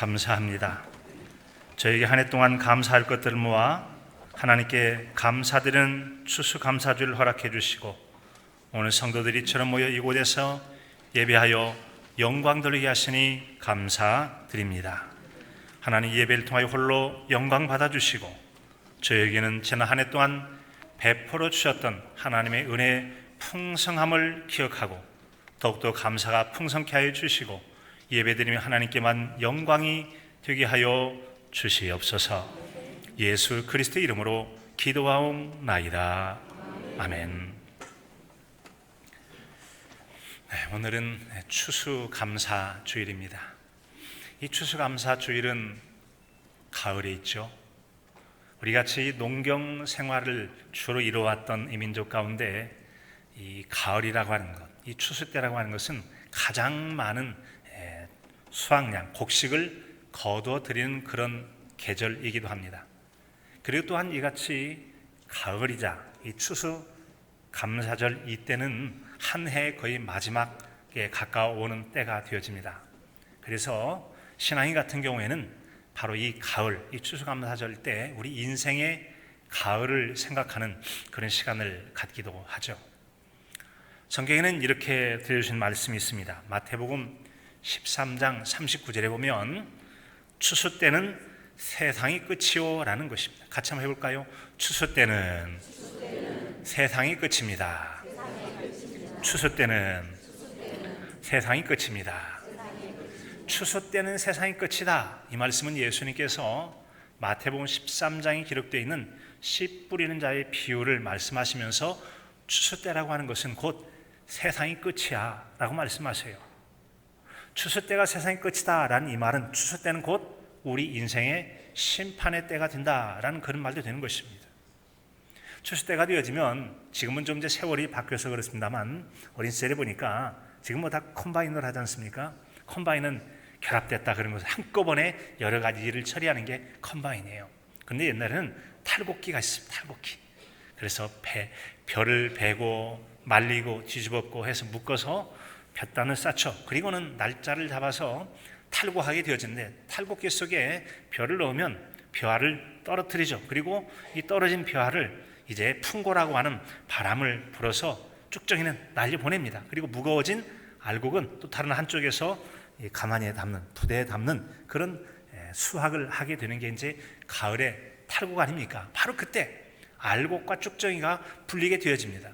감사합니다. 저에게 한 해 동안 감사할 것들을 모아 하나님께 감사드리는 추수감사주를 허락해 주시고 오늘 성도들이 이처럼 모여 이곳에서 예배하여 영광 돌리게 하시니 감사드립니다. 하나님, 예배를 통하여 홀로 영광 받아주시고 저에게는 지난 한 해 동안 베풀어 주셨던 하나님의 은혜의 풍성함을 기억하고 더욱더 감사가 풍성케 하여 주시고 예배드리며 하나님께만 영광이 되게 하여 주시옵소서. 예수 그리스도의 이름으로 기도하옵나이다. 아멘. 오늘은 추수감사주일입니다. 이 추수감사주일은 가을에 있죠. 우리같이 농경 생활을 주로 이루어왔던 이 민족 가운데 이 가을이라고 하는 것, 이 추수 때라고 하는 것은 가장 많은 수확량, 곡식을 거두어 드리는 그런 계절이기도 합니다. 그리고 또한 이같이 가을이자 이 추수 감사절 이때는 한 해의 거의 마지막에 가까워오는 때가 되어집니다. 그래서 신앙인 같은 경우에는 바로 이 가을, 이 추수감사절 때 우리 인생의 가을을 생각하는 그런 시간을 갖기도 하죠. 성경에는 이렇게 들려주신 말씀이 있습니다. 마태복음 13장 39절에 보면 추수 때는 세상이 끝이요 라는 것입니다. 같이 한번 해볼까요? 추수 때는 세상이 끝입니다. 추수 때는 세상이 끝입니다. 추수 때는 세상이 끝이다. 이 말씀은 예수님께서 마태복음 13장에 기록되어 있는 씨 뿌리는 자의 비유를 말씀하시면서 추수 때라고 하는 것은 곧 세상이 끝이야 라고 말씀하세요. 추수 때가 세상의 끝이다 라는 이 말은 추수 때는 곧 우리 인생의 심판의 때가 된다라는 그런 말도 되는 것입니다. 추수 때가 되어지면 지금은 좀 이제 세월이 바뀌어서 그렇습니다만 어린 시절에 보니까 지금 뭐 다 컴바인으로 하지 않습니까? 컴바인은 결합됐다 그런 것을 한꺼번에 여러 가지 일을 처리하는 게 컴바인이에요. 그런데 옛날에는 탈곡기가 있습니다. 탈곡기. 그래서 벼를 베고 말리고 뒤집었고 해서 묶어서 볕단을 쌓죠. 그리고는 날짜를 잡아서 탈곡하게 되어지는데 탈곡기 속에 벼를 넣으면 벼알을 떨어뜨리죠. 그리고 이 떨어진 벼알을 이제 풍고라고 하는 바람을 불어서 쭉정이는 날려보냅니다. 그리고 무거워진 알곡은 또 다른 한쪽에서 가마니에 담는, 부대에 담는 그런 수확을 하게 되는 게 이제 가을의 탈곡 아닙니까? 바로 그때 알곡과 쭉정이가 분리게 되어집니다.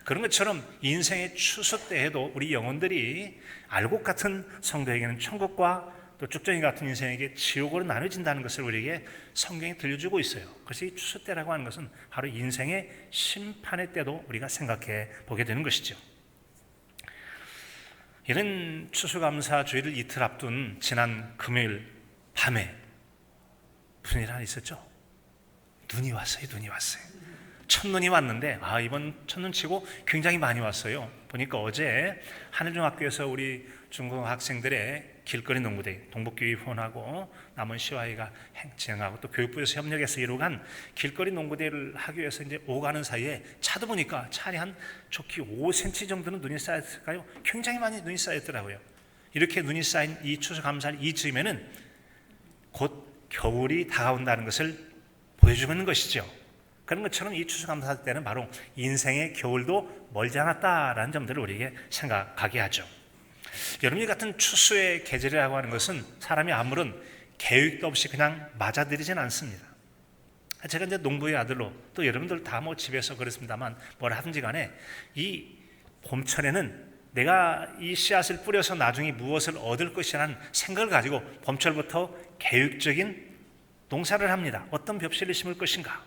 그런 것처럼 인생의 추수 때에도 우리 영혼들이 알곡 같은 성도에게는 천국과 또 쭉정이 같은 인생에게 지옥으로 나눠진다는 것을 우리에게 성경이 들려주고 있어요. 그래서 이 추수 때라고 하는 것은 바로 인생의 심판의 때도 우리가 생각해 보게 되는 것이죠. 이런 추수감사주일을 이틀 앞둔 지난 금요일 밤에 무슨 일 하나 있었죠? 눈이 왔어요. 첫눈이 왔는데 이번 첫눈 치고 굉장히 많이 왔어요. 보니까 어제 하늘중학교에서 우리 중고 학생들의 길거리 농구대회, 동북교회 후원하고 남은 시와이가 진행하고 또 교육부에서 협력해서 이루어간 길거리 농구대회를 하기 위해서 이제 오가는 사이에 차도 보니까 차에 한 좋게 5cm 정도는 눈이 쌓였을까요? 굉장히 많이 눈이 쌓였더라고요. 이렇게 눈이 쌓인 이 추수감사절 이즈음에는 곧 겨울이 다가온다는 것을 보여주고 있는 것이죠. 그런 것처럼 이 추수감사절 때는 바로 인생의 겨울도 멀지 않았다라는 점들을 우리에게 생각하게 하죠. 여름이 같은 추수의 계절이라고 하는 것은 사람이 아무런 계획도 없이 그냥 맞아들이진 않습니다. 제가 이제 농부의 아들로 또 여러분들 다 뭐 집에서 그렇습니다만 뭘 하든지 간에 이 봄철에는 내가 이 씨앗을 뿌려서 나중에 무엇을 얻을 것이라는 생각을 가지고 봄철부터 계획적인 농사를 합니다. 어떤 벽실을 심을 것인가,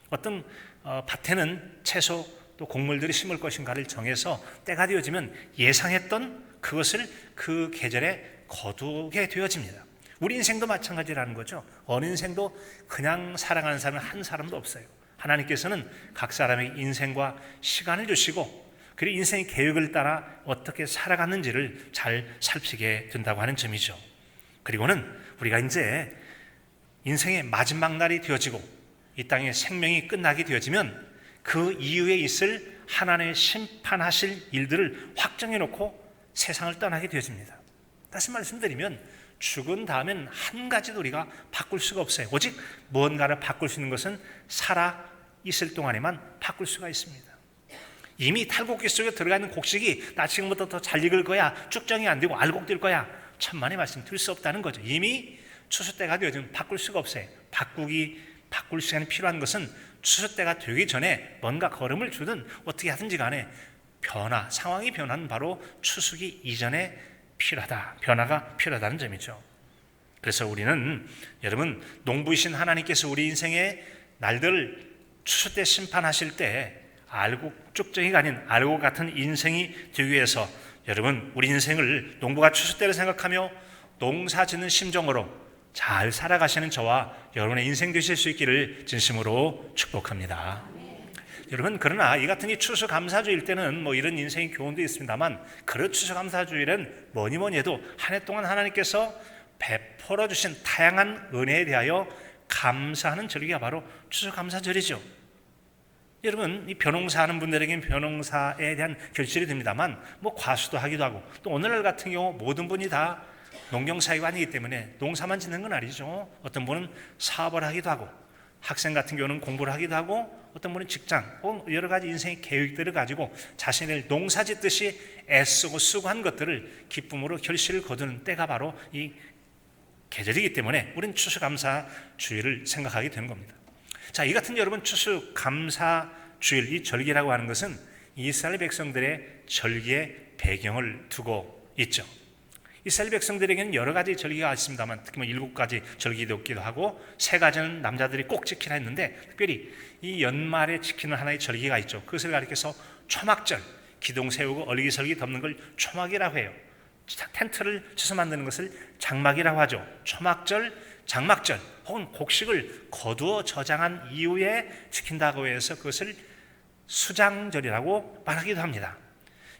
어떤 밭에는 채소 또 곡물들이 심을 것인가를 정해서 때가 되어지면 예상했던 그것을 그 계절에 거두게 되어집니다. 우리 인생도 마찬가지라는 거죠. 어느 인생도 그냥 살아가는 사람은 한 사람도 없어요. 하나님께서는 각 사람에게 인생과 시간을 주시고 그리고 인생의 계획을 따라 어떻게 살아갔는지를 잘 살피게 된다고 하는 점이죠. 그리고는 우리가 이제 인생의 마지막 날이 되어지고 이 땅의 생명이 끝나게 되어지면 그 이후에 있을 하나님의 심판하실 일들을 확정해 놓고 세상을 떠나게 되어집니다. 다시 말씀드리면 죽은 다음엔 한 가지도 우리가 바꿀 수가 없어요. 오직 무언가를 바꿀 수 있는 것은 살아 있을 동안에만 바꿀 수가 있습니다. 이미 탈곡기 속에 들어가 있는 곡식이 나 지금부터 더 잘 익을 거야, 쭉정이 안 되고 알곡될 거야, 천만의 말씀 드릴 수 없다는 거죠. 이미 추수 때가 되어지면 바꿀 수가 없어요. 바꿀 시간이 필요한 것은 추수 때가 되기 전에 뭔가 걸음을 주든 어떻게 하든지 간에 상황이 변화는 바로 추수기 이전에 변화가 필요하다는 점이죠. 그래서 우리는 여러분, 농부이신 하나님께서 우리 인생의 날들 추수 때 심판하실 때 쭉정이가 아닌 알곡 같은 인생이 되기 위해서 여러분, 우리 인생을 농부가 추수 때를 생각하며 농사 짓는 심정으로 잘 살아가시는 저와 여러분의 인생 되실 수 있기를 진심으로 축복합니다. 여러분, 그러나 이 같은 이 추수감사주일 때는 이런 인생의 교훈도 있습니다만, 그런 추수감사주일은 뭐니 해도 한 해 동안 하나님께서 베풀어 주신 다양한 은혜에 대하여 감사하는 절기가 바로 추수감사절이죠. 여러분, 이 벼농사하는 분들에게는 벼농사에 대한 결실이 됩니다만, 과수도 하기도 하고, 또 오늘날 같은 경우 모든 분이 다 농경사회가 아니기 때문에 농사만 짓는 건 아니죠. 어떤 분은 사업을 하기도 하고, 학생 같은 경우는 공부를 하기도 하고, 어떤 분은 직장 혹은 여러 가지 인생의 계획들을 가지고 자신을 농사 짓듯이 애쓰고 수고한 것들을 기쁨으로 결실을 거두는 때가 바로 이 계절이기 때문에 우리는 추수감사주일을 생각하게 되는 겁니다. 자, 이 같은 여러분, 추수감사주일, 이 절기라고 하는 것은 이스라엘 백성들의 절기의 배경을 두고 있죠. 이스라엘 백성들에게는 여러 가지 절기가 있습니다만, 특히 7가지 절기도 있기도 하고 3가지는 남자들이 꼭 지키라 했는데, 특별히 이 연말에 지키는 하나의 절기가 있죠. 그것을 가리켜서 초막절, 기둥 세우고 얼기설기 덮는 걸 초막이라고 해요. 텐트를 쳐서 만드는 것을 장막이라고 하죠. 초막절, 장막절 혹은 곡식을 거두어 저장한 이후에 지킨다고 해서 그것을 수장절이라고 말하기도 합니다.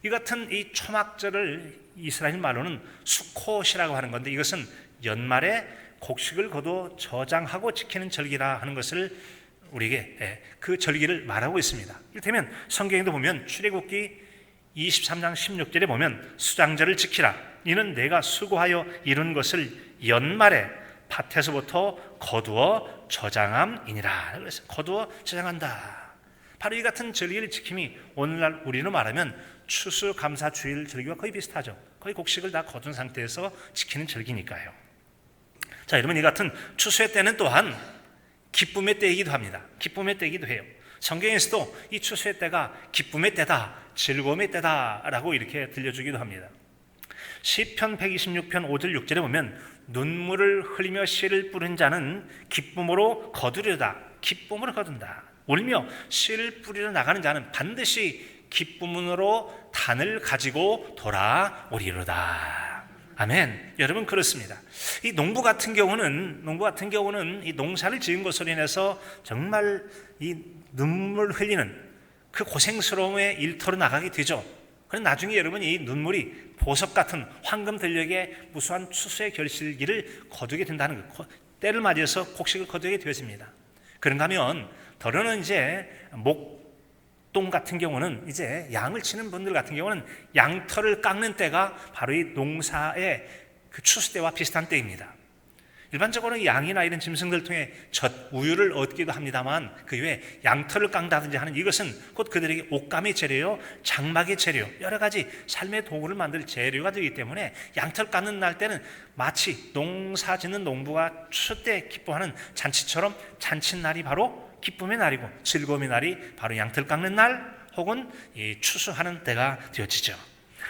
이 같은 이 초막절을 이스라엘 말로는 수콧이라고 하는 건데, 이것은 연말에 곡식을 거두어 저장하고 지키는 절기라 하는 것을 우리에게 그 절기를 말하고 있습니다. 이를테면 성경에도 보면 출애굽기 23장 16절에 보면 수장절을 지키라. 이는 내가 수고하여 이룬 것을 연말에 밭에서부터 거두어 저장함이니라. 그래서 거두어 저장한다. 바로 이 같은 절기를 지킴이 오늘날 우리로 말하면 추수감사주일 절기와 거의 비슷하죠. 거의 곡식을 다 거둔 상태에서 지키는 절기니까요. 자, 여러분, 이 같은 추수의 때는 또한 기쁨의 때이기도 합니다. 기쁨의 때이기도 해요. 성경에서도 이 추수의 때가 기쁨의 때다, 즐거움의 때다라고 이렇게 들려주기도 합니다. 시편 126편 5절 6절에 보면 눈물을 흘리며 씨를 뿌린 자는 기쁨으로 거두려다. 기쁨으로 거둔다. 울며 씨를 뿌리러 나가는 자는 반드시 기쁨으로 단을 가지고 돌아오리로다. 아멘. 여러분, 그렇습니다. 이 농부 같은 경우는 이 농사를 지은 것으로 인해서 정말 이 눈물 흘리는 그 고생스러움의 일터로 나가게 되죠. 그런데 나중에 여러분, 이 눈물이 보석 같은 황금 들녘의 무수한 추수의 결실기를 거두게 된다는 것, 때를 맞이해서 곡식을 거두게 되어집니다. 그런가 하면 더러는 이제 목동 같은 경우는 이제 양을 치는 분들 같은 경우는 양털을 깎는 때가 바로 이 농사의 그 추수 때와 비슷한 때입니다. 일반적으로 양이나 이런 짐승들 통해 우유를 얻기도 합니다만, 그 외에 양털을 깎는다든지 하는 이것은 곧 그들에게 옷감의 재료요, 장막의 재료, 여러 가지 삶의 도구를 만들 재료가 되기 때문에 양털 깎는 날 때는 마치 농사 짓는 농부가 추수 때 기뻐하는 잔치처럼 잔칫날이 바로 기쁨의 날이고 즐거움의 날이 바로 양털 깎는 날 혹은 이 추수하는 때가 되어지죠.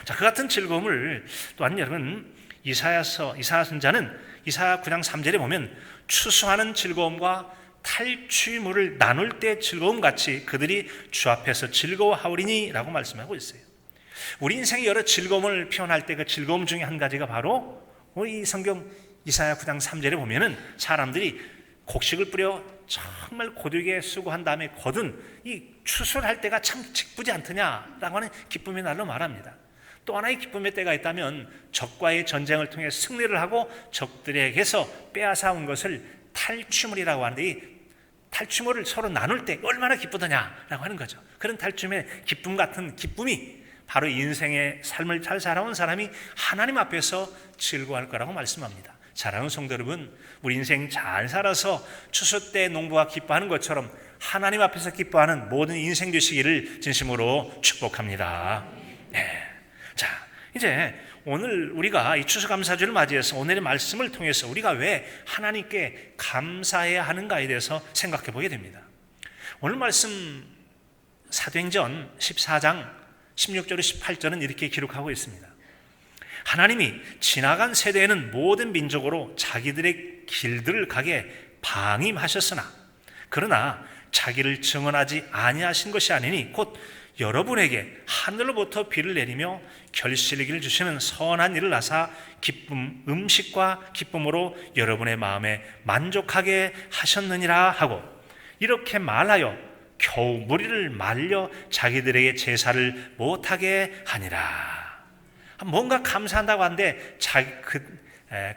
자, 그 같은 즐거움을 또한 여러분, 이사야 선자는 이사야 9장 3절에 보면 추수하는 즐거움과 탈취물을 나눌 때 즐거움 같이 그들이 주 앞에서 즐거워하오리니 라고 말씀하고 있어요. 우리 인생의 여러 즐거움을 표현할 때 그 즐거움 중에 한 가지가 바로 우리 성경 이사야 9장 3절에 보면은 사람들이 곡식을 뿌려 정말 고되게 수고한 다음에 거둔 이 추수를 할 때가 참 기쁘지 않더냐라고 하는 기쁨의 날로 말합니다. 또 하나의 기쁨의 때가 있다면 적과의 전쟁을 통해 승리를 하고 적들에게서 빼앗아온 것을 탈취물이라고 하는데, 이 탈취물을 서로 나눌 때 얼마나 기쁘더냐라고 하는 거죠. 그런 탈취물의 기쁨 같은 기쁨이 바로 인생의 삶을 잘 살아온 사람이 하나님 앞에서 즐거워할 거라고 말씀합니다. 사랑하는 성도 여러분, 우리 인생 잘 살아서 추수 때 농부가 기뻐하는 것처럼 하나님 앞에서 기뻐하는 모든 인생 되시기를 진심으로 축복합니다. 네. 자, 이제 오늘 우리가 이 추수감사주를 맞이해서 오늘의 말씀을 통해서 우리가 왜 하나님께 감사해야 하는가에 대해서 생각해 보게 됩니다. 오늘 말씀 사도행전 14장 16절에 18절은 이렇게 기록하고 있습니다. 하나님이 지나간 세대에는 모든 민족으로 자기들의 길들을 가게 방임하셨으나 그러나 자기를 증언하지 아니하신 것이 아니니 곧 여러분에게 하늘로부터 비를 내리며 결실이기를 주시는 선한 일을 하사 기쁨 음식과 기쁨으로 여러분의 마음에 만족하게 하셨느니라 하고 이렇게 말하여 겨우 무리를 말려 자기들에게 제사를 못하게 하니라. 뭔가 감사한다고 하는데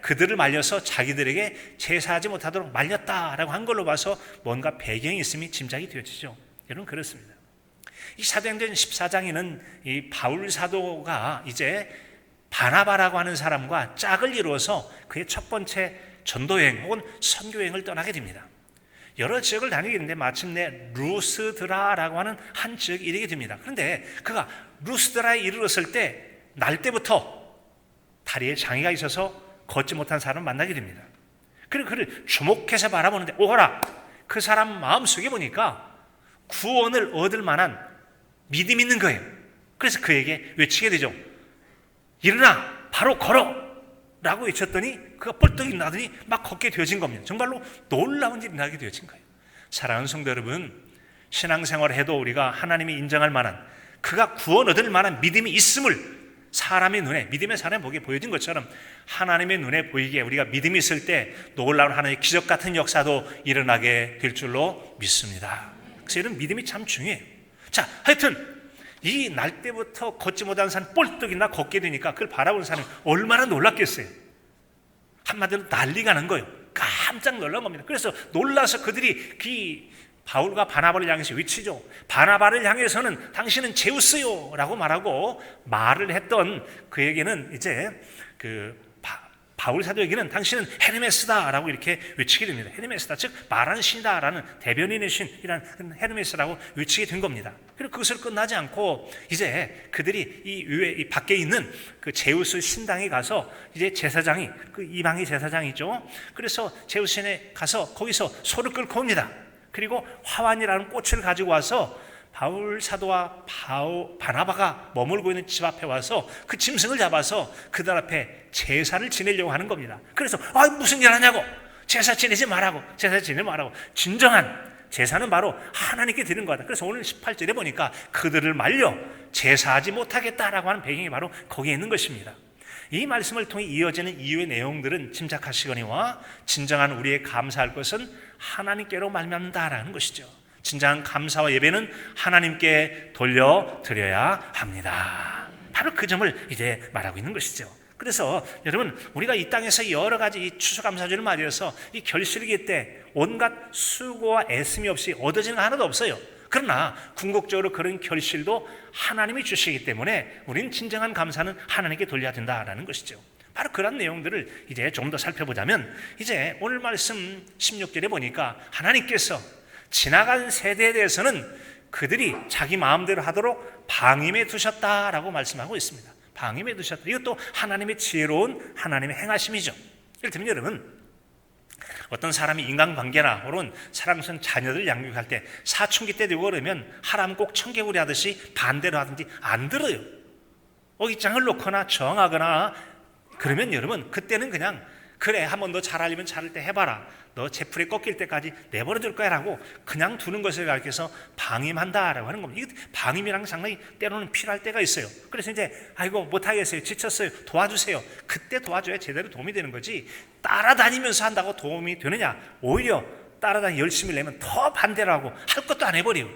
그들을 말려서 자기들에게 제사하지 못하도록 말렸다라고 한 걸로 봐서 뭔가 배경이 있음이 짐작이 되어지죠. 여러분 그렇습니다. 이 사도행전 14장에는 이 바울 사도가 이제 바나바라고 하는 사람과 짝을 이루어서 그의 첫 번째 전도여행 혹은 선교여행을 떠나게 됩니다. 여러 지역을 다니게 되는데 마침내 루스드라라고 하는 한 지역에 이르게 됩니다. 그런데 그가 루스드라에 이르렀을 때 날 때부터 다리에 장애가 있어서 걷지 못한 사람을 만나게 됩니다. 그리고 그를 주목해서 바라보는데 오호라 그 사람 마음속에 보니까 구원을 얻을 만한 믿음이 있는 거예요. 그래서 그에게 외치게 되죠. 일어나 바로 걸어 라고 외쳤더니 그가 뻘떡 일어나더니 막 걷게 되어진 겁니다. 정말로 놀라운 일이 나게 되어진 거예요. 사랑하는 성도 여러분, 신앙생활을 해도 우리가 하나님이 인정할 만한 그가 구원 얻을 만한 믿음이 있음을 사람의 눈에 믿음의 사람이 보기에 보여진 것처럼 하나님의 눈에 보이기에 우리가 믿음이 있을 때 놀라운 하나님의 기적 같은 역사도 일어나게 될 줄로 믿습니다. 그래서 이런 믿음이 참 중요해요. 자, 하여튼 이 날 때부터 걷지 못하는 사람 뻘떡이나 걷게 되니까 그걸 바라보는 사람이 얼마나 놀랐겠어요. 한마디로 난리가 난 거예요. 깜짝 놀란 겁니다. 그래서 놀라서 그들이 바울과 바나바를 향해서 외치죠. 바나바를 향해서는 당신은 제우스요 라고 말하고 말을 했던 그에게는 이제 바울 사도에게는 당신은 헤르메스다 라고 이렇게 외치게 됩니다. 헤르메스다, 즉 말하는 신이다 라는 대변인의 신이라는 헤르메스라고 외치게 된 겁니다. 그리고 그것을 끝나지 않고 이제 그들이 이 밖에 있는 그 제우스 신당에 가서 이제 제사장이 그 이방의 제사장이죠. 그래서 제우스 신에 가서 거기서 소를 끌고 옵니다. 그리고 화환이라는 꽃을 가지고 와서 바울 사도와 바나바가 머물고 있는 집 앞에 와서 그 짐승을 잡아서 그들 앞에 제사를 지내려고 하는 겁니다. 그래서 무슨 일 하냐고, 제사 지내지 말라고, 제사 지내지 말라고. 진정한 제사는 바로 하나님께 드리는 거다. 그래서 오늘 18절에 보니까 그들을 말려 제사하지 못하겠다라고 하는 배경이 바로 거기에 있는 것입니다. 이 말씀을 통해 이어지는 이유의 내용들은 짐작하시거니와 진정한 우리의 감사할 것은 하나님께로 말미암는다라는 것이죠. 진정한 감사와 예배는 하나님께 돌려드려야 합니다. 바로 그 점을 이제 말하고 있는 것이죠. 그래서 여러분, 우리가 이 땅에서 여러 가지 이 추수감사절을 맞이해서 이 결실기 때 온갖 수고와 애씀이 없이 얻어지는 거 하나도 없어요. 그러나 궁극적으로 그런 결실도 하나님이 주시기 때문에 우리는 진정한 감사는 하나님께 돌려야 된다라는 것이죠. 바로 그런 내용들을 이제 좀 더 살펴보자면 이제 오늘 말씀 16절에 보니까 하나님께서 지나간 세대에 대해서는 그들이 자기 마음대로 하도록 방임해 두셨다라고 말씀하고 있습니다. 방임해 두셨다. 이것도 하나님의 지혜로운 하나님의 행하심이죠. 이를테면 여러분, 어떤 사람이 인간관계나 혹은 사랑스러운 자녀들 양육할 때 사춘기 때 되고 그러면 하라면 꼭 청개구리 하듯이 반대로 하든지 안 들어요. 어깃장을 놓거나 정하거나 그러면 여러분 그때는 그냥 그래, 한번 너 잘하려면 잘할 때 해봐라, 너 제풀에 꺾일 때까지 내버려 둘 거야 라고 그냥 두는 것을 가르쳐서 방임한다라고 하는 겁니다. 이게 방임이라는 게 상당히 때로는 필요할 때가 있어요. 그래서 이제 아이고 못하겠어요, 지쳤어요, 도와주세요. 그때 도와줘야 제대로 도움이 되는 거지, 따라다니면서 한다고 도움이 되느냐. 오히려 따라다니 열심히 내면 더 반대로 하고 할 것도 안 해버려요.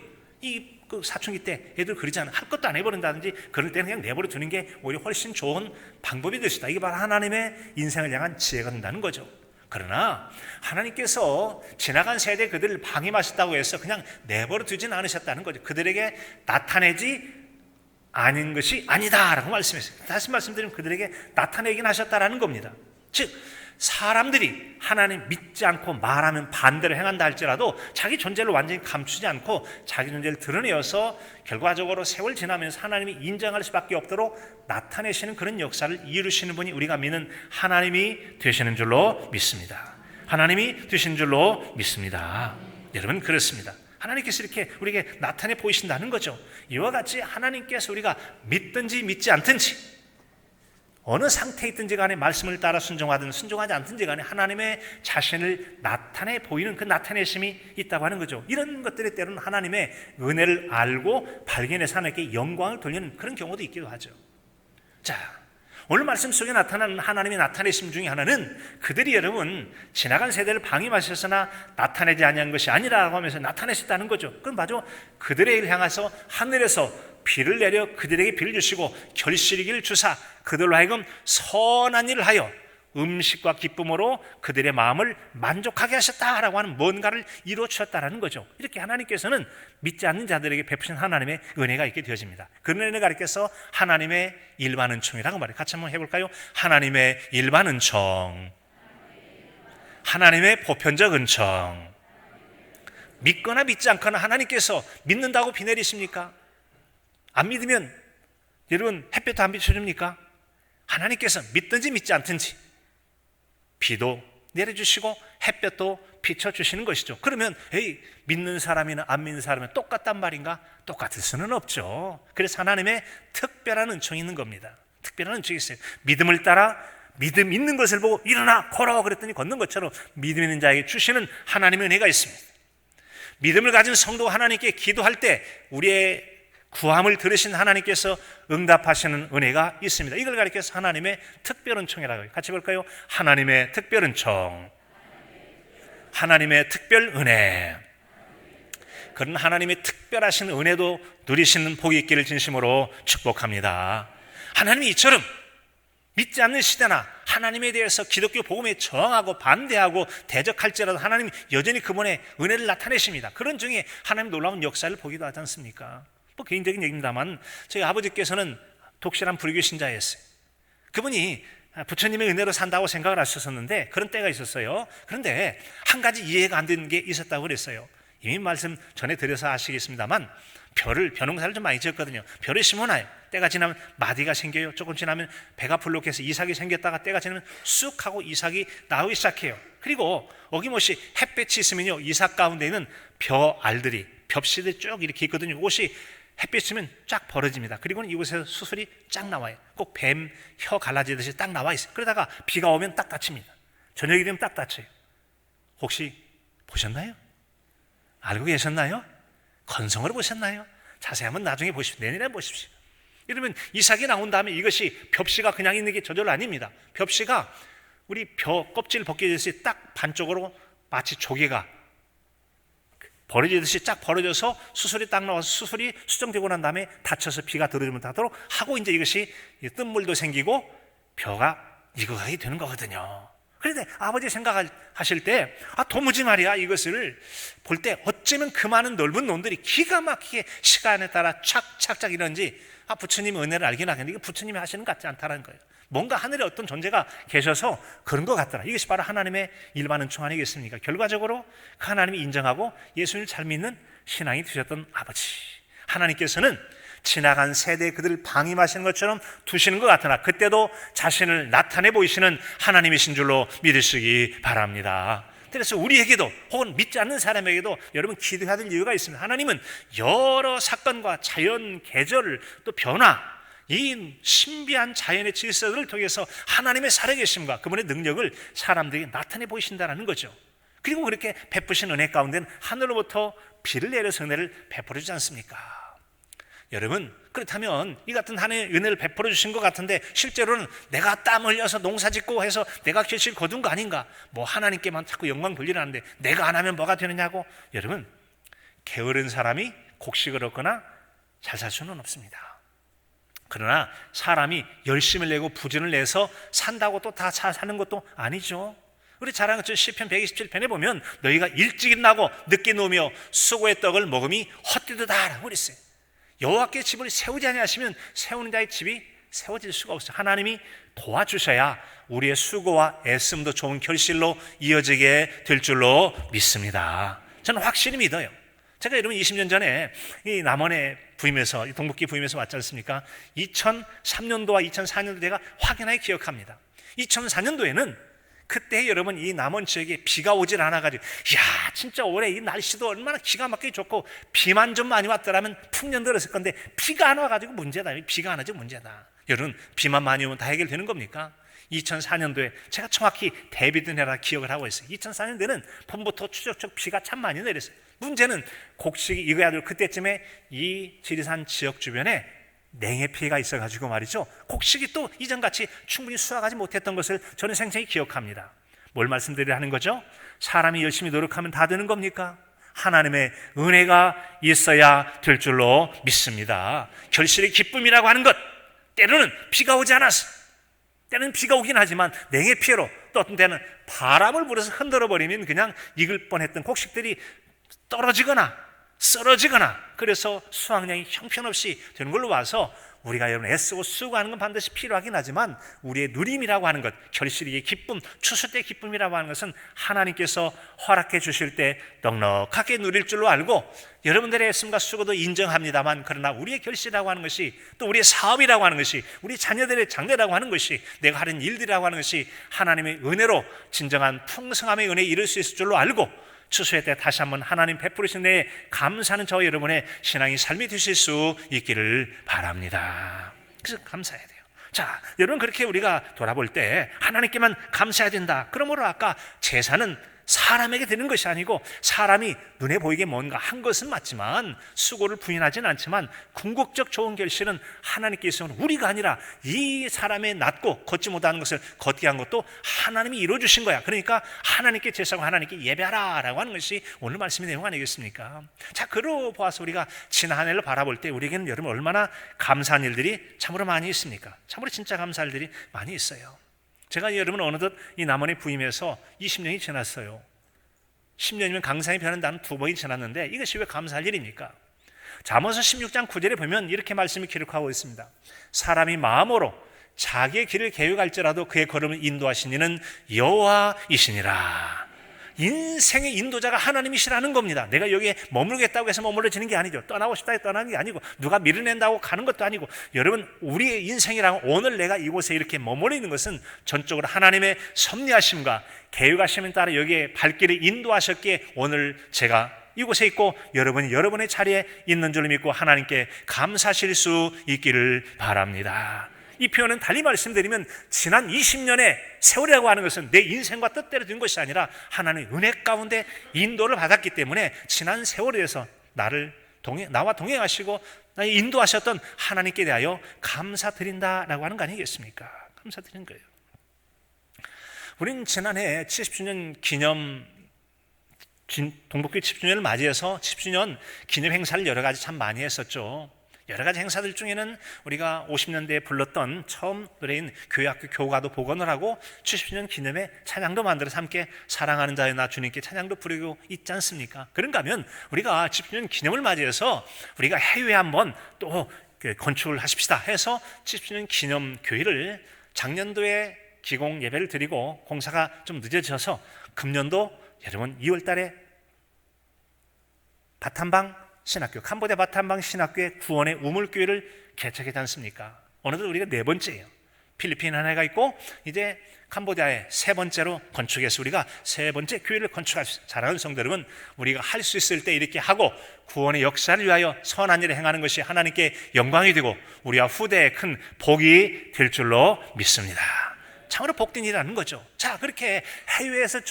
그 사춘기 때 애들 그러잖아요. 할 것도 안 해버린다든지 그럴 때는 그냥 내버려 두는 게 오히려 훨씬 좋은 방법이 될 수 있다. 이게 바로 하나님의 인생을 향한 지혜가 된다는 거죠. 그러나 하나님께서 지나간 세대 그들을 방임하셨다고 해서 그냥 내버려 두진 않으셨다는 거죠. 그들에게 나타내지 않은 것이 아니다라고 말씀했어요. 다시 말씀드리면 그들에게 나타내긴 하셨다라는 겁니다. 즉 사람들이 하나님 믿지 않고 말하면 반대로 행한다 할지라도 자기 존재를 완전히 감추지 않고 자기 존재를 드러내어서 결과적으로 세월 지나면서 하나님이 인정할 수밖에 없도록 나타내시는 그런 역사를 이루시는 분이 우리가 믿는 하나님이 되시는 줄로 믿습니다. 하나님이 되시는 줄로 믿습니다. 여러분, 그렇습니다. 하나님께서 이렇게 우리에게 나타내 보이신다는 거죠. 이와 같이 하나님께서 우리가 믿든지 믿지 않든지 어느 상태에 있든지 간에 말씀을 따라 순종하든 순종하지 않든지 간에 하나님의 자신을 나타내 보이는 그 나타내심이 있다고 하는 거죠. 이런 것들이 때로는 하나님의 은혜를 알고 발견해서 하나님께 영광을 돌리는 그런 경우도 있기도 하죠. 자, 오늘 말씀 속에 나타나는 하나님의 나타내심 중에 하나는 그들이 여러분 지나간 세대를 방임하셨으나 나타내지 아니한 것이 아니라고 하면서 나타내셨다는 거죠. 그럼 바로 그들을 향해서 하늘에서 비를 내려 그들에게 비를 주시고 결실이기를 주사 그들로 하여금 선한 일을 하여 음식과 기쁨으로 그들의 마음을 만족하게 하셨다라고 하는 뭔가를 이루어 주셨다라는 거죠. 이렇게 하나님께서는 믿지 않는 자들에게 베푸신 하나님의 은혜가 있게 되어집니다. 그 은혜를 가리켜서 하나님의 일반 은총이라고 말해요. 같이 한번 해볼까요? 하나님의 일반 은총, 하나님의 보편적 은총. 믿거나 믿지 않거나 하나님께서 믿는다고 비 내리십니까? 안 믿으면 여러분 햇볕도 안 비춰줍니까? 하나님께서 믿든지 믿지 않든지 비도 내려주시고 햇볕도 비춰주시는 것이죠. 그러면 믿는 사람이나 안 믿는 사람은 똑같단 말인가? 똑같을 수는 없죠. 그래서 하나님의 특별한 은총이 있는 겁니다. 특별한 은총이 있어요. 믿음을 따라 믿음 있는 것을 보고 일어나 걸어 그랬더니 걷는 것처럼 믿음 있는 자에게 주시는 하나님의 은혜가 있습니다. 믿음을 가진 성도가 하나님께 기도할 때 우리의 구함을 들으신 하나님께서 응답하시는 은혜가 있습니다. 이걸 가리켜서 하나님의 특별 은총이라고 해요. 같이 볼까요? 하나님의 특별 은총, 하나님의 특별 은혜. 그런 하나님의 특별하신 은혜도 누리시는 복이 있기를 진심으로 축복합니다. 하나님이 이처럼 믿지 않는 시대나 하나님에 대해서 기독교 복음에 저항하고 반대하고 대적할지라도 하나님이 여전히 그분의 은혜를 나타내십니다. 그런 중에 하나님 놀라운 역사를 보기도 하지 않습니까? 뭐 개인적인 얘기입니다만 저희 아버지께서는 독실한 불교 신자였어요. 그분이 부처님의 은혜로 산다고 생각을 하셨었는데 그런 때가 있었어요. 그런데 한 가지 이해가 안 되는 게 있었다고 그랬어요. 이미 말씀 전해드려서 아시겠습니다만 벼농사를 좀 많이 지었거든요. 벼를 심어놔요. 때가 지나면 마디가 생겨요. 조금 지나면 배가 불룩해서 이삭이 생겼다가 때가 지나면 쑥 하고 이삭이 나오기 시작해요. 그리고 어김없이 햇볕이 있으면요 이삭 가운데는 벼알들이 벽씨들이 쭉 이렇게 있거든요. 이것이 햇빛 있으면 쫙 벌어집니다. 그리고는 이곳에서 수술이 쫙 나와요. 꼭 뱀 혀 갈라지듯이 딱 나와 있어요. 그러다가 비가 오면 딱 닫힙니다. 저녁이 되면 딱 닫혀요. 혹시 보셨나요? 알고 계셨나요? 건성으로 보셨나요? 자세히 한번 나중에 보십시오. 내년에 보십시오. 이러면 이삭이 나온 다음에 이것이 벽씨가 그냥 있는 게 저절로 아닙니다. 벽씨가 우리 벼 껍질 벗겨졌을 때 딱 반쪽으로 마치 조개가 벌어지듯이 쫙 벌어져서 수술이 딱 나와서 수술이 수정되고 난 다음에 닫혀서 비가 들어오면 닫도록 하고 이제 이것이 뜬물도 생기고 벼가 익어가게 되는 거거든요. 그런데 아버지 생각하실 때 도무지 말이야 이것을 볼 때 어쩌면 그 많은 넓은 논들이 기가 막히게 시간에 따라 착착착 이런지 부처님의 은혜를 알긴 하겠는데 이게 부처님이 하시는 것 같지 않다는 거예요. 뭔가 하늘에 어떤 존재가 계셔서 그런 것 같더라. 이것이 바로 하나님의 일반 은총 아니겠습니까? 결과적으로 그 하나님이 인정하고 예수님을 잘 믿는 신앙이 되셨던 아버지 하나님께서는 지나간 세대에 그들을 방임하시는 것처럼 두시는 것 같으나 그때도 자신을 나타내 보이시는 하나님이신 줄로 믿으시기 바랍니다. 그래서 우리에게도 혹은 믿지 않는 사람에게도 여러분 기도해야 될 이유가 있습니다. 하나님은 여러 사건과 자연, 계절, 또 변화 이 신비한 자연의 질서들을 통해서 하나님의 살아계심과 그분의 능력을 사람들에게 나타내 보이신다는 거죠. 그리고 그렇게 베푸신 은혜 가운데는 하늘로부터 비를 내려서 은혜를 베풀어 주지 않습니까? 여러분 그렇다면 이 같은 하나님의 은혜를 베풀어 주신 것 같은데 실제로는 내가 땀 흘려서 농사 짓고 해서 내가 결실 거둔 거 아닌가? 뭐 하나님께만 자꾸 영광 돌리라는데 내가 안 하면 뭐가 되느냐고. 여러분 게으른 사람이 곡식을 얻거나 잘 살 수는 없습니다. 그러나 사람이 열심을 내고 부진을 내서 산다고 또 다 잘 사는 것도 아니죠. 우리 잘 아는 시편 127편에 보면 너희가 일찍 일어나고 늦게 누우며 수고의 떡을 먹음이 헛되도다 라고 그랬어요. 여호와께 집을 세우지 아니하시면 세우는 자의 집이 세워질 수가 없어요. 하나님이 도와주셔야 우리의 수고와 애씀도 좋은 결실로 이어지게 될 줄로 믿습니다. 저는 확실히 믿어요. 제가 여러분 20년 전에 이 남원에 부임해서, 이 동북기 부임해서 왔지 않습니까? 2003년도와 2004년도 제가 확연하게 기억합니다. 2004년도에는 그때 여러분 이 남원 지역에 비가 오질 않아가지고, 야 진짜 올해 이 날씨도 얼마나 기가 막히게 좋고 비만 좀 많이 왔더라면 풍년 들었을 건데 비가 안 와가지고 문제다. 비가 안 와가지고 문제다. 여러분 비만 많이 오면 다 해결되는 겁니까? 2004년도에 제가 정확히 데비드 해라 기억을 하고 있어요. 2004년도에는 봄부터 추적추적 비가 참 많이 내렸어요. 문제는 곡식이 익어야 될 그때쯤에 이 지리산 지역 주변에 냉해 피해가 있어가지고 말이죠, 곡식이 또 이전같이 충분히 수확하지 못했던 것을 저는 생생히 기억합니다. 뭘 말씀드리려 하는 거죠? 사람이 열심히 노력하면 다 되는 겁니까? 하나님의 은혜가 있어야 될 줄로 믿습니다. 결실의 기쁨이라고 하는 것, 때로는 비가 오지 않아서, 때는 비가 오긴 하지만 냉해 피해로, 또 어떤 때는 바람을 불어서 흔들어 버리면 그냥 익을 뻔했던 곡식들이 떨어지거나 쓰러지거나, 그래서 수확량이 형편없이 되는 걸로 봐서 우리가 여러분 애쓰고 수고하는 건 반드시 필요하긴 하지만 우리의 누림이라고 하는 것, 결실의 기쁨, 추수 때 기쁨이라고 하는 것은 하나님께서 허락해 주실 때 넉넉하게 누릴 줄로 알고, 여러분들의 애씀과 수고도 인정합니다만, 그러나 우리의 결실이라고 하는 것이, 또 우리의 사업이라고 하는 것이, 우리 자녀들의 장래라고 하는 것이, 내가 하는 일들이라고 하는 것이 하나님의 은혜로 진정한 풍성함의 은혜에 이를 수 있을 줄로 알고, 추수의 때 다시 한번 하나님 베푸시는 데에 감사하는 저와 여러분의 신앙이 삶이 되실 수 있기를 바랍니다. 그래서 감사해야 돼요. 자, 여러분, 그렇게 우리가 돌아볼 때 하나님께만 감사해야 된다. 그러므로 아까 제사는 사람에게 드는 것이 아니고, 사람이 눈에 보이게 뭔가 한 것은 맞지만 수고를 부인하지는 않지만 궁극적 좋은 결실은 하나님께서 우리가 아니라 이 사람의 낮고 걷지 못하는 것을 걷게 한 것도 하나님이 이루어주신 거야. 그러니까 하나님께 제사하고 하나님께 예배하라 라고 하는 것이 오늘 말씀의 내용 아니겠습니까? 자, 그러고 보아서 우리가 지난 한 해를 바라볼 때 우리에게는 여러분 얼마나 감사한 일들이 참으로 많이 있습니까? 참으로 진짜 감사할 일들이 많이 있어요. 제가 여러분 어느덧 이 남원에 부임해서 20년이 지났어요. 10년이면 강산이 변한다는 2번이 지났는데 이것이 왜 감사할 일입니까? 잠언서 16장 9절에 보면 이렇게 말씀이 기록하고 있습니다. 사람이 마음으로 자기의 길을 계획할지라도 그의 걸음을 인도하신 이는 여호와이시니라. 인생의 인도자가 하나님이시라는 겁니다. 내가 여기에 머물겠다고 해서 머물러지는 게 아니죠. 떠나고 싶다 해서 떠나는 게 아니고, 누가 밀어낸다고 가는 것도 아니고, 여러분 우리의 인생이랑 오늘 내가 이곳에 이렇게 머물러 있는 것은 전적으로 하나님의 섭리하심과 계획하심에 따라 여기에 발길을 인도하셨기에 오늘 제가 이곳에 있고 여러분이 여러분의 자리에 있는 줄 믿고 하나님께 감사하실 수 있기를 바랍니다. 이 표현은 달리 말씀드리면 지난 20년의 세월이라고 하는 것은 내 인생과 뜻대로 된 것이 아니라 하나님의 은혜 가운데 인도를 받았기 때문에 지난 세월에 대해서 나와 동행하시고 나를 인도하셨던 하나님께 대하여 감사드린다라고 하는 거 아니겠습니까? 감사드리는 거예요. 우리는 지난해 70주년 기념, 동북교회 70주년을 맞이해서 70주년 기념 행사를 여러 가지 참 많이 했었죠. 여러 가지 행사들 중에는 우리가 50년대에 불렀던 처음 노래인 교회학교 교가도 복원을 하고 70주년 기념의 찬양도 만들어서 함께 사랑하는 자여 나 주님께 찬양도 부르고 있지 않습니까? 그런가 하면 우리가 70주년 기념을 맞이해서 우리가 해외에 한번 또 건축을 하십시다 해서 70주년 기념 교회를 작년도에 기공 예배를 드리고 공사가 좀 늦어져서 금년도 여러분 2월 달에 바탄방 신학교, 캄보디아 바탄방 신학교의 구원의 우물교회를 개척했지 않습니까? 어느덧 우리가 4번째예요. 필리핀 하나가 있고 이제 캄보디아의 3번째로 건축해서 우리가 3번째 교회를 건축할 수 있어요. 사랑하는 성도 여러분, 우리가 할 수 있을 때 이렇게 하고 구원의 역사를 위하여 선한 일을 행하는 것이 하나님께 영광이 되고 우리와 후대에 큰 복이 될 줄로 믿습니다. 참으로 복된 일이라는 거죠. 자, 그렇게 해외에서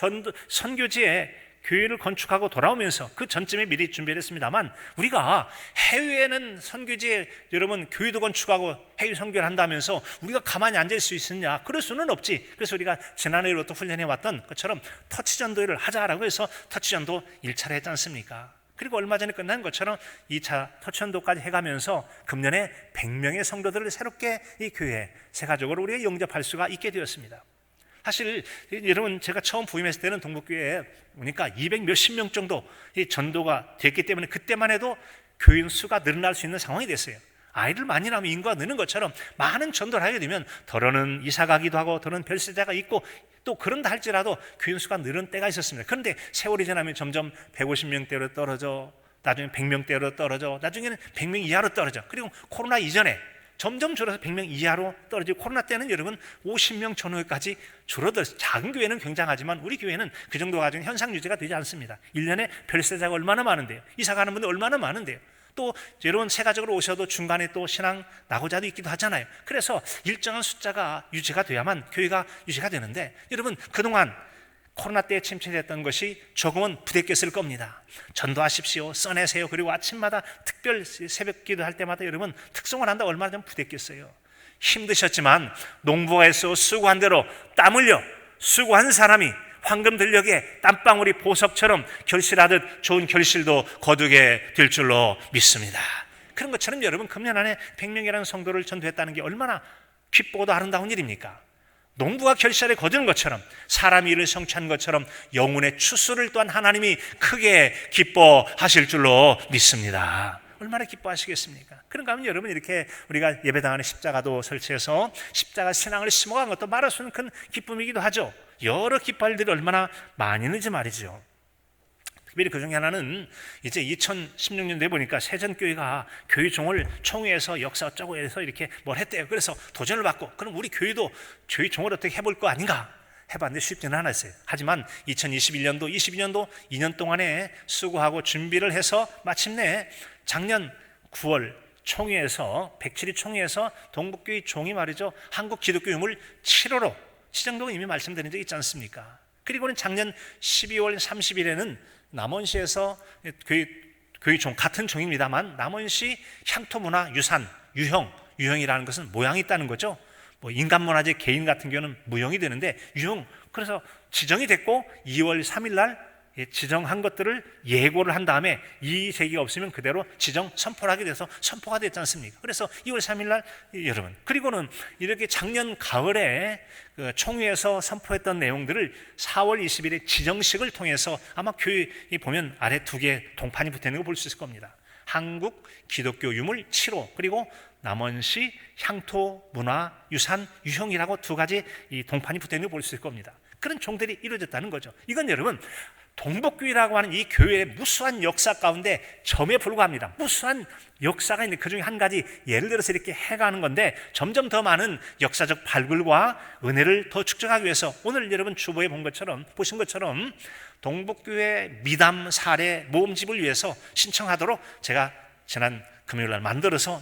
선교지에 교회를 건축하고 돌아오면서 그 전쯤에 미리 준비를 했습니다만, 우리가 해외에는 선교지에 여러분 교회도 건축하고 해외 선교를 한다면서 우리가 가만히 앉을 수 있느냐? 그럴 수는 없지. 그래서 우리가 지난해로부터 훈련해 왔던 것처럼 터치전도회를 하자라고 해서 터치전도 1차를 했지 않습니까? 그리고 얼마 전에 끝난 것처럼 2차 터치전도까지 해가면서 금년에 100명의 성도들을 새롭게 이 교회에 세가족으로 우리가 영접할 수가 있게 되었습니다. 사실 여러분 제가 처음 부임했을 때는 동북교회에 오니까 200 몇십 명 정도 이 전도가 됐기 때문에 그때만 해도 교인 수가 늘어날 수 있는 상황이 됐어요. 아이를 많이 낳으면 인구가 느는 것처럼 많은 전도를 하게 되면 더러는 이사 가기도 하고 더러는 별세자가 있고 또 그런다 할지라도 교인 수가 늘은 때가 있었습니다. 그런데 세월이 지나면 점점 150명대로 떨어져, 나중에 100명대로 떨어져, 나중에는 100명 이하로 떨어져. 그리고 코로나 이전에 점점 줄어서 100명 이하로 떨어지고 코로나 때는 여러분 50명 전후까지 줄어들었어요. 작은 교회는 굉장하지만 우리 교회는 그 정도 가지고 현상 유지가 되지 않습니다. 1년에 별세자가 얼마나 많은데요. 이사 가는 분들 얼마나 많은데요. 또 여러분 세가족으로 오셔도 중간에 또 신앙 낙오자도 있기도 하잖아요. 그래서 일정한 숫자가 유지가 돼야만 교회가 유지가 되는데 여러분 그동안 코로나 때에 침체됐던 것이 조금은 부대꼈을 겁니다. 전도하십시오, 써내세요. 그리고 아침마다 특별 새벽 기도할 때마다 여러분 특송을 한다 얼마나 좀 부대꼈어요. 힘드셨지만 농부가에서 수고한 대로 땀 흘려 수고한 사람이 황금 들녘에 땀방울이 보석처럼 결실하듯 좋은 결실도 거두게 될 줄로 믿습니다. 그런 것처럼 여러분 금년 안에 100명이라는 성도를 전도했다는 게 얼마나 기쁘고도 아름다운 일입니까? 농부가 결실에 거두는 것처럼 사람 일을 성취한 것처럼 영혼의 추수를 또한 하나님이 크게 기뻐하실 줄로 믿습니다. 얼마나 기뻐하시겠습니까? 그런가 하면 여러분 이렇게 우리가 예배당 안에 십자가도 설치해서 십자가 신앙을 심어간 것도 말할 수 없는 큰 기쁨이기도 하죠. 여러 기뻐할 일들이 얼마나 많이 있는지 말이죠. 특별히 그 중에 하나는 이제 2016년도에 보니까 세전교회가 교회 종을 총회에서 역사 어쩌고 해서 이렇게 뭘 했대요. 그래서 도전을 받고 그럼 우리 교회도 교회 종을 어떻게 해볼 거 아닌가 해봤는데 쉽지는 않았어요. 하지만 2021년도 22년도 2년 동안에 수고하고 준비를 해서 마침내 작년 9월 총회에서 107위 총회에서 동북교회 종이 말이죠 한국 기독교 유물 7호로 지정되고 이미 말씀드린 적 있지 않습니까? 그리고는 작년 12월 30일에는 남원시에서 교회 종 같은 종입니다만 남원시 향토문화 유산 유형이라는 것은 모양이 있다는 거죠. 뭐 인간문화재 개인 같은 경우는 무형이 되는데 유형 그래서 지정이 됐고 2월 3일 날 지정한 것들을 예고를 한 다음에 이 제기가 없으면 그대로 지정 선포를 하게 돼서 선포가 됐지 않습니까? 그래서 2월 3일 날 여러분 그리고는 이렇게 작년 가을에 그 총회에서 선포했던 내용들을 4월 20일에 지정식을 통해서 아마 교회에 보면 아래 두 개 동판이 붙어 있는 거 볼 수 있을 겁니다. 한국 기독교 유물 7호 그리고 남원시 향토문화유산 유형이라고 두 가지 이 동판이 붙어 있는 거 볼 수 있을 겁니다. 그런 종들이 이루어졌다는 거죠. 이건 여러분 동북교회라고 하는 이 교회의 무수한 역사 가운데 점에 불과합니다. 무수한 역사가 있는데 그 중에 한 가지 예를 들어서 이렇게 해가는 건데 점점 더 많은 역사적 발굴과 은혜를 더 축적하기 위해서 오늘 여러분 주보에 보신 것처럼 동북교회 미담 사례 모음집을 위해서 신청하도록 제가 지난 금요일 날 만들어서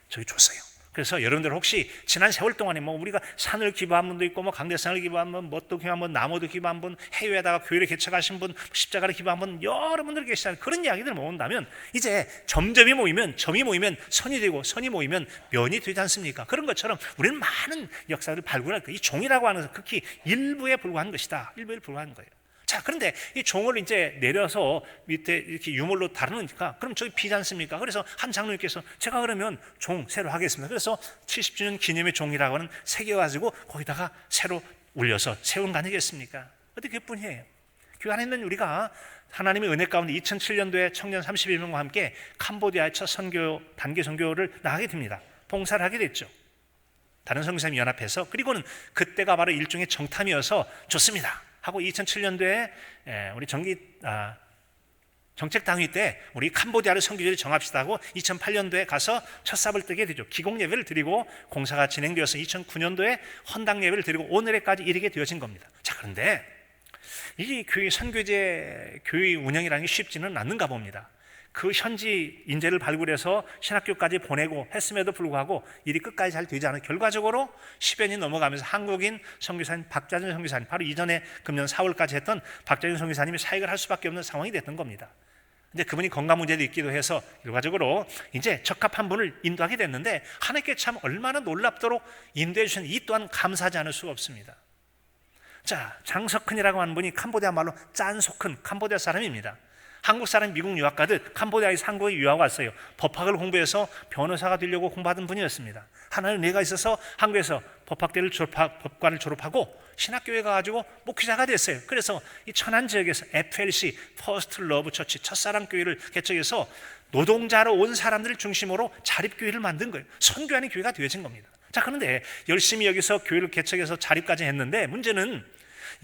저기 줬어요. 그래서 여러분들 혹시 지난 세월 동안에 뭐 우리가 산을 기부한 분도 있고 뭐 강대상을 기부한 분, 뭣도 기부한 분, 나무도 기부한 분, 해외에다가 교회를 개척하신 분, 십자가를 기부한 분 여러분들 계시잖아요. 그런 이야기들 모은다면 이제 점이 모이면 선이 되고 선이 모이면 면이 되지 않습니까? 그런 것처럼 우리는 많은 역사를 발굴할 거예요. 이 종이라고 하는 것은 극히 일부에 불과한 것이다. 일부에 불과한 거예요. 자, 그런데 이 종을 이제 내려서 밑에 이렇게 유물로 다루니까 그럼 저기 비지 않습니까? 그래서 한 장로님께서 제가 그러면 종 새로 하겠습니다. 그래서 70주년 기념의 종이라고 하는 새겨가지고 거기다가 새로 울려서 세운 거 아니겠습니까? 어떻게 그뿐이에요. 교회 안에 있는 우리가 하나님의 은혜 가운데 2007년도에 청년 31명과 함께 캄보디아의 첫 단기 선교를 나가게 됩니다. 봉사를 하게 됐죠. 다른 선교사님 연합해서 그리고는 그때가 바로 일종의 정탐이어서 좋습니다 하고 2007년도에 우리 정책당회 때 우리 캄보디아를 선교지를 정합시다 하고 2008년도에 가서 첫 삽을 뜨게 되죠. 기공 예배를 드리고 공사가 진행되어서 2009년도에 헌당 예배를 드리고 오늘에까지 이르게 되어진 겁니다. 자, 그런데 이 교회 선교제 교회 운영이라는 게 쉽지는 않는가 봅니다. 그 현지 인재를 발굴해서 신학교까지 보내고 했음에도 불구하고 일이 끝까지 잘 되지 않아 결과적으로 10여 년이 넘어가면서 한국인 선교사님 박자준 선교사님 바로 이전에 금년 4월까지 했던 박자준 선교사님이 사역을 할 수밖에 없는 상황이 됐던 겁니다. 근데 그분이 건강 문제도 있기도 해서 결과적으로 이제 적합한 분을 인도하게 됐는데 하나님께 참 얼마나 놀랍도록 인도해 주신 이 또한 감사하지 않을 수가 없습니다. 자, 장석큰이라고 하는 분이 캄보디아 말로 짠소큰 캄보디아 사람입니다. 한국 사람 미국 유학 가듯 캄보디아에서 한국에 유학 왔어요. 법학을 공부해서 변호사가 되려고 공부하던 분이었습니다. 하나의 은혜가 있어서 한국에서 법관을 졸업하고 신학교에 가가지고 목회자가 됐어요. 그래서 이 천안 지역에서 FLC, 퍼스트 러브 처치, 첫사랑 교회를 개척해서 노동자로 온 사람들을 중심으로 자립교회를 만든 거예요. 선교하는 교회가 되어진 겁니다. 자, 그런데 열심히 여기서 교회를 개척해서 자립까지 했는데 문제는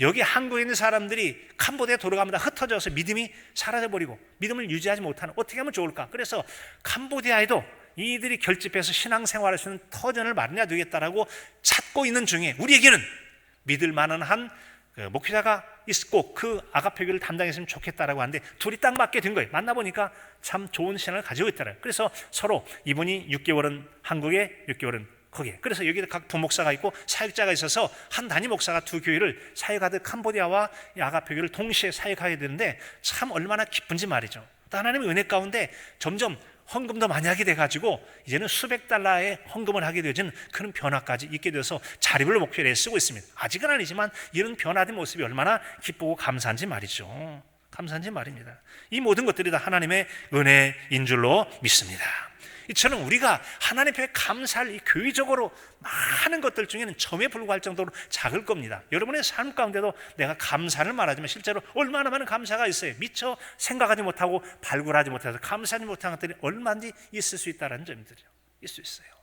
여기 한국에 있는 사람들이 캄보디아에 돌아가면서 흩어져서 믿음이 사라져버리고 믿음을 유지하지 못하는, 어떻게 하면 좋을까? 그래서 캄보디아에도 이들이 결집해서 신앙생활할 수 있는 터전을 마련해야 되겠다라고 찾고 있는 중에 우리에게는 믿을 만한 한 목회자가 있고 그 아가페교를 담당했으면 좋겠다라고 하는데 둘이 딱 맞게 된 거예요. 만나보니까 참 좋은 신앙을 가지고 있더라고요. 그래서 서로 이분이 6개월은 한국에 6개월은 거기에. 그래서 여기에 각 부목사가 있고 사역자가 있어서 한 단임 목사가 두 교회를 사역하듯 캄보디아와 아가페교를 동시에 사역하게 되는데 참 얼마나 기쁜지 말이죠. 또 하나님의 은혜 가운데 점점 헌금도 많이 하게 돼가지고 이제는 수백 달러의 헌금을 하게 되어진 그런 변화까지 있게 되어서 자립을 목표로 쓰고 있습니다. 아직은 아니지만 이런 변화된 모습이 얼마나 기쁘고 감사한지 말이죠. 감사한지 말입니다. 이 모든 것들이 다 하나님의 은혜인 줄로 믿습니다. 이처럼 우리가 하나님 앞에 감사할 이 교회적으로 많은 것들 중에는 점에 불과할 정도로 작을 겁니다. 여러분의 삶 가운데도 내가 감사를 말하지만 실제로 얼마나 많은 감사가 있어요. 미처 생각하지 못하고 발굴하지 못해서 감사하지 못한 것들이 얼마든지 있을 수 있다는 점들이요. 있을 수 있어요.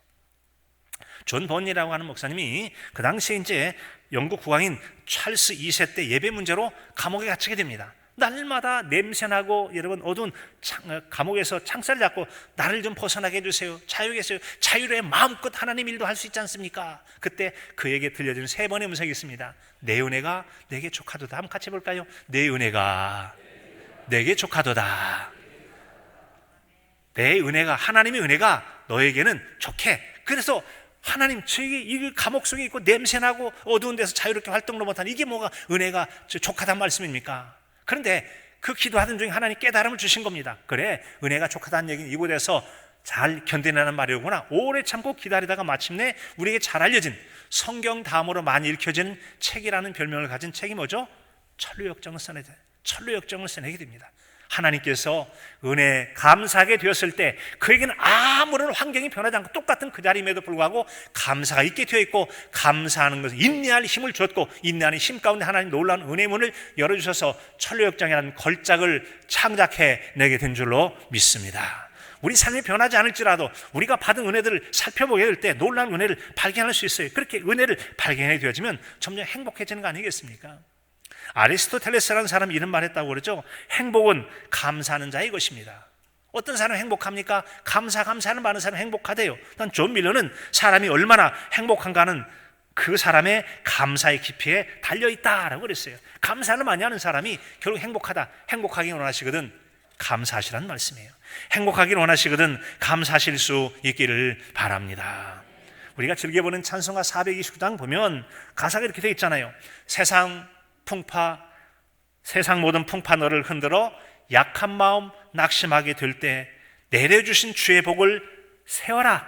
존 번이라고 하는 목사님이 그 당시에 이제 영국 국왕인 찰스 2세 때 예배 문제로 감옥에 갇히게 됩니다. 날마다 냄새나고 여러분 어두운 감옥에서 창살을 잡고 나를 좀 벗어나게 해주세요. 자유게 해주세요. 자유로의 마음껏 하나님 일도 할 수 있지 않습니까? 그때 그에게 들려주는 세 번의 음성이 있습니다. 내 은혜가 내게 족하도다. 한번 같이 볼까요? 내 은혜가 내게 족하도다. 내 은혜가, 하나님의 은혜가 너에게는 족해. 그래서 하나님, 저에게 이 감옥 속에 있고 냄새나고 어두운 데서 자유롭게 활동도 못하는 이게 뭐가 은혜가 족하단 말씀입니까? 그런데 그 기도하던 중에 하나님 깨달음을 주신 겁니다. 그래, 은혜가 족하다는 얘기는 이곳에서 잘 견뎌내는 말이오구나. 오래 참고 기다리다가 마침내 우리에게 잘 알려진 성경 다음으로 많이 읽혀진 책이라는 별명을 가진 책이 뭐죠? 천루역정을 써내게 됩니다. 하나님께서 은혜 감사하게 되었을 때 그에게는 아무런 환경이 변하지 않고 똑같은 그 자리임에도 불구하고 감사가 있게 되어 있고, 감사하는 것을 인내할 힘을 주었고, 인내하는 힘 가운데 하나님 놀라운 은혜의 문을 열어주셔서 천루역정이라는 걸작을 창작해 내게 된 줄로 믿습니다. 우리 삶이 변하지 않을지라도 우리가 받은 은혜들을 살펴보게 될 때 놀라운 은혜를 발견할 수 있어요. 그렇게 은혜를 발견하게 되어지면 점점 행복해지는 거 아니겠습니까? 아리스토텔레스라는 사람이 이런 말 했다고 그러죠. 행복은 감사하는 자의 것입니다. 어떤 사람은 행복합니까? 감사하는 많은 사람은 행복하대요. 난 존 밀러는 사람이 얼마나 행복한가는 그 사람의 감사의 깊이에 달려있다라고 그랬어요. 감사를 많이 하는 사람이 결국 행복하기 원하시거든 감사하시라는 말씀이에요. 행복하기를 원하시거든 감사하실 수 있기를 바랍니다. 우리가 즐겨보는 찬송가 429장 보면 가사가 이렇게 되어 있잖아요. 세상 모든 풍파 너를 흔들어 약한 마음 낙심하게 될 때 내려주신 주의 복을 세워라.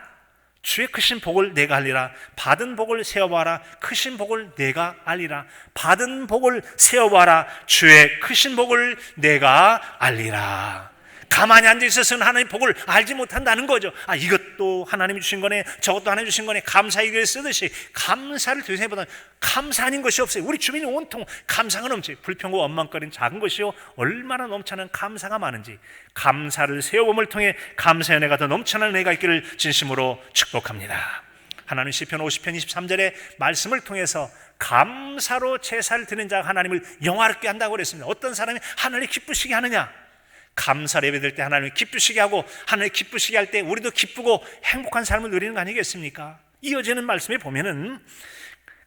주의 크신 복을 내가 알리라. 받은 복을 세워봐라. 크신 복을 내가 알리라. 받은 복을 세워봐라. 주의 크신 복을 내가 알리라. 가만히 앉아있어서는 하나님의 복을 알지 못한다는 거죠. 이것도 하나님이 주신 거네, 저것도 하나님이 주신 거네. 감사의 글을 쓰듯이 감사를 되새보다 감사 아닌 것이 없어요. 우리 주민이 온통 감사가 넘치, 불평과 원망거리는 작은 것이요 얼마나 넘쳐나는 감사가 많은지, 감사를 세워봄을 통해 감사의 은혜가 더 넘쳐나는 은혜가 있기를 진심으로 축복합니다. 하나님 시편 50편 23절의 말씀을 통해서 감사로 제사를 드리는 자가 하나님을 영화롭게 한다고 그랬습니다. 어떤 사람이 하나님을 기쁘시게 하느냐? 감사 예배 드릴 때 하나님을 기쁘시게 하고, 하나님을 기쁘시게 할 때 우리도 기쁘고 행복한 삶을 누리는 거 아니겠습니까? 이어지는 말씀에 보면은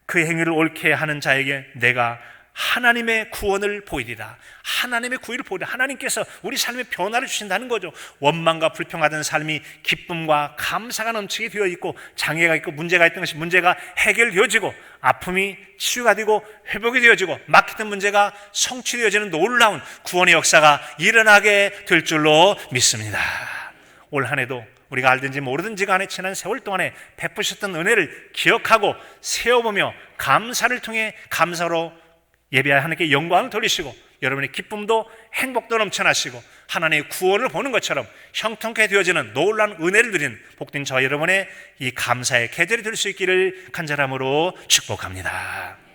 그 행위를 옳게 하는 자에게 내가 하나님의 구원을 보이리라. 하나님의 구원을 보이리라. 하나님께서 우리 삶에 변화를 주신다는 거죠. 원망과 불평하던 삶이 기쁨과 감사가 넘치게 되어 있고, 장애가 있고 문제가 있던 것이 문제가 해결되어지고, 아픔이 치유가 되고 회복이 되어지고, 막혔던 문제가 성취되어지는 놀라운 구원의 역사가 일어나게 될 줄로 믿습니다. 올 한 해도 우리가 알든지 모르든지 간에 지난 세월 동안에 베푸셨던 은혜를 기억하고 세워보며 감사를 통해 감사로 예배하여 하나님께 영광을 돌리시고, 여러분의 기쁨도 행복도 넘쳐나시고 하나님의 구원을 보는 것처럼 형통케 되어지는 놀라운 은혜를 누린 복된 저 여러분의 이 감사의 계절이 될 수 있기를 간절함으로 축복합니다.